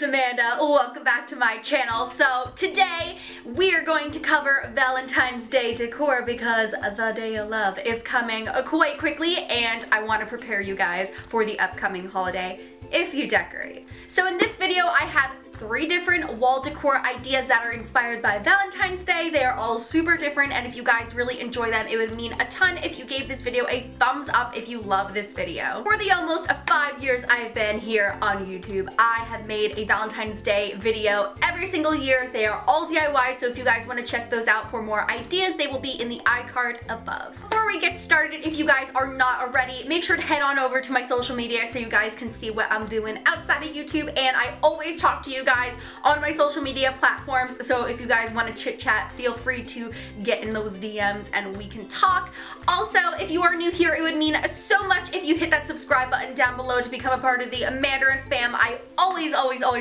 Amanda. Welcome back to my channel. So today we are going to cover Valentine's Day decor because the day of love is coming quite quickly and I want to prepare you guys for the upcoming holiday if you decorate. So in this video I have 3 different wall decor ideas that are inspired by Valentine's Day. They are all super different, and if you guys really enjoy them, it would mean a ton if you gave this video a thumbs up if you love this video. For the almost 5 years I've been here on YouTube, I have made a Valentine's Day video every single year. They are all DIY, so if you guys want to check those out for more ideas, they will be in the iCard above. Before we get started, if you guys are not already, make sure to head on over to my social media so you guys can see what I'm doing outside of YouTube, and I always talk to you guys on my social media platforms, so if you guys want to chit chat, feel free to get in those DMs and we can talk. Also, if you are new here, it would mean so much if you hit that subscribe button down below to become a part of the Mandarin fam. I always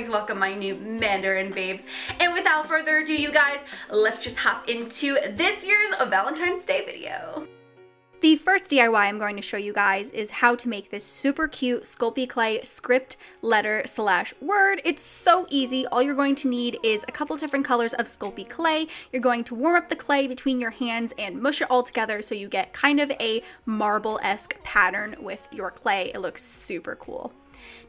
welcome my new Mandarin babes. And without further ado, you guys, let's just hop into this year's Valentine's Day video. The first DIY I'm going to show you guys is how to make this super cute Sculpey Clay script letter / word. It's so easy. All you're going to need is a couple different colors of Sculpey Clay. You're going to warm up the clay between your hands and mush it all together so you get kind of a marble-esque pattern with your clay. It looks super cool.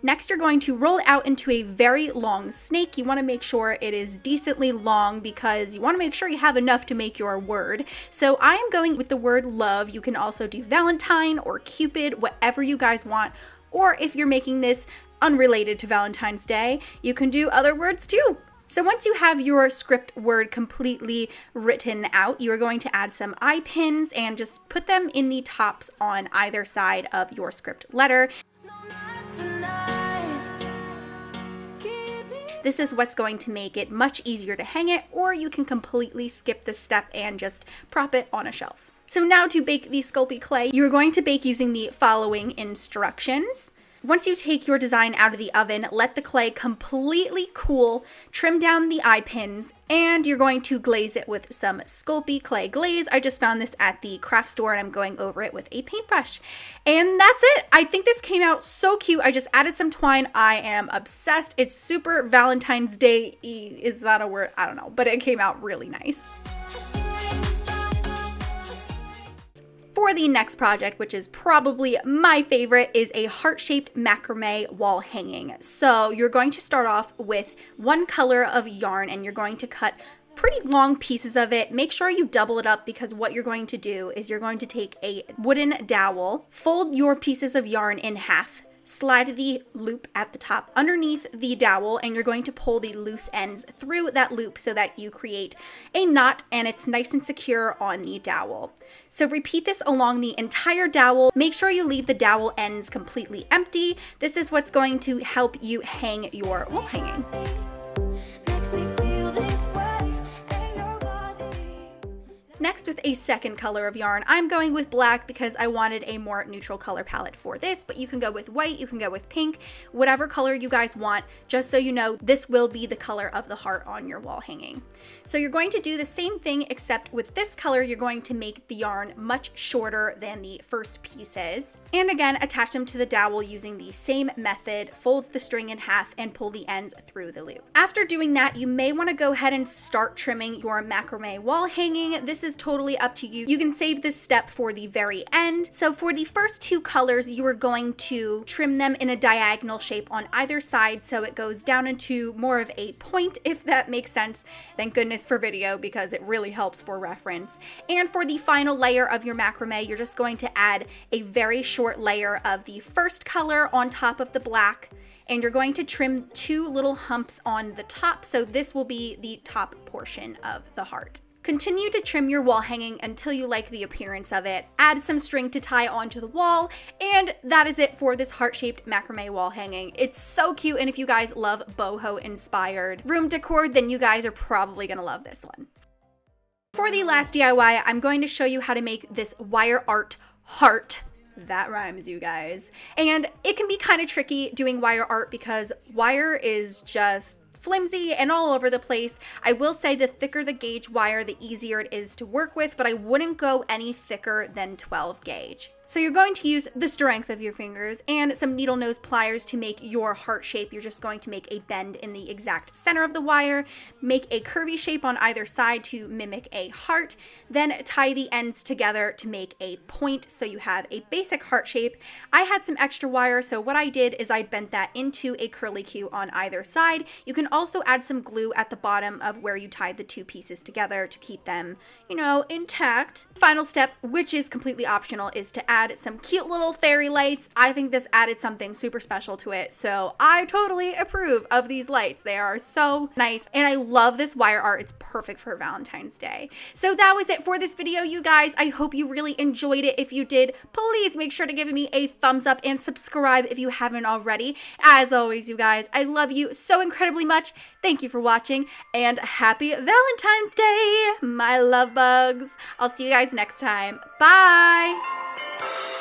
Next, you're going to roll it out into a very long snake. You want to make sure it is decently long because you want to make sure you have enough to make your word. So I am going with the word love. You can also do Valentine or Cupid, whatever you guys want. Or if you're making this unrelated to Valentine's Day, you can do other words too. So once you have your script word completely written out, you are going to add some eye pins and just put them in the tops on either side of your script letter. This is what's going to make it much easier to hang it, or you can completely skip this step and just prop it on a shelf. So now to bake the Sculpey Clay, you're going to bake using the following instructions. Once you take your design out of the oven, let the clay completely cool, trim down the eye pins, and you're going to glaze it with some Sculpey Clay glaze. I just found this at the craft store and I'm going over it with a paintbrush. And that's it. I think this came out so cute. I just added some twine. I am obsessed. It's super Valentine's Day-y. Is that a word? I don't know, but it came out really nice. For the next project, which is probably my favorite, is a heart-shaped macrame wall hanging. So you're going to start off with one color of yarn and you're going to cut pretty long pieces of it. Make sure you double it up because what you're going to do is you're going to take a wooden dowel, fold your pieces of yarn in half, slide the loop at the top underneath the dowel, and you're going to pull the loose ends through that loop so that you create a knot and it's nice and secure on the dowel. So repeat this along the entire dowel. Make sure you leave the dowel ends completely empty. This is what's going to help you hang your wall hanging. Next, with a second color of yarn, I'm going with black because I wanted a more neutral color palette for this, but you can go with white, you can go with pink, whatever color you guys want. Just so you know, this will be the color of the heart on your wall hanging. So you're going to do the same thing, except with this color, you're going to make the yarn much shorter than the first pieces. And again, attach them to the dowel using the same method, fold the string in half and pull the ends through the loop. After doing that, you may want to go ahead and start trimming your macrame wall hanging. This is totally up to you. You can save this step for the very end. So for the first 2 colors, you are going to trim them in a diagonal shape on either side so it goes down into more of a point, if that makes sense. Thank goodness for video because it really helps for reference. And for the final layer of your macrame, you're just going to add a very short layer of the first color on top of the black, and you're going to trim 2 little humps on the top, so this will be the top portion of the heart. Continue to trim your wall hanging until you like the appearance of it. Add some string to tie onto the wall, and that is it for this heart-shaped macrame wall hanging. It's so cute, and if you guys love boho-inspired room decor, then you guys are probably gonna love this one. For the last DIY, I'm going to show you how to make this wire art heart. That rhymes, you guys. And it can be kind of tricky doing wire art because wire is just flimsy and all over the place. I will say the thicker the gauge wire, the easier it is to work with, but I wouldn't go any thicker than 12 gauge. So you're going to use the strength of your fingers and some needle nose pliers to make your heart shape. You're just going to make a bend in the exact center of the wire, make a curvy shape on either side to mimic a heart, then tie the ends together to make a point so you have a basic heart shape. I had some extra wire, so what I did is I bent that into a curlicue on either side. You can also add some glue at the bottom of where you tied the two pieces together to keep them, you know, intact. Final step, which is completely optional, is to add some cute little fairy lights. I think this added something super special to it, so I totally approve of these lights. They are so nice, and I love this wire art. It's perfect for Valentine's Day. So that was it for this video, you guys. I hope you really enjoyed it. If you did, please make sure to give me a thumbs up and subscribe if you haven't already. As always, you guys, I love you so incredibly much. Thank you for watching, and happy Valentine's Day, my love bugs. I'll see you guys next time. Bye!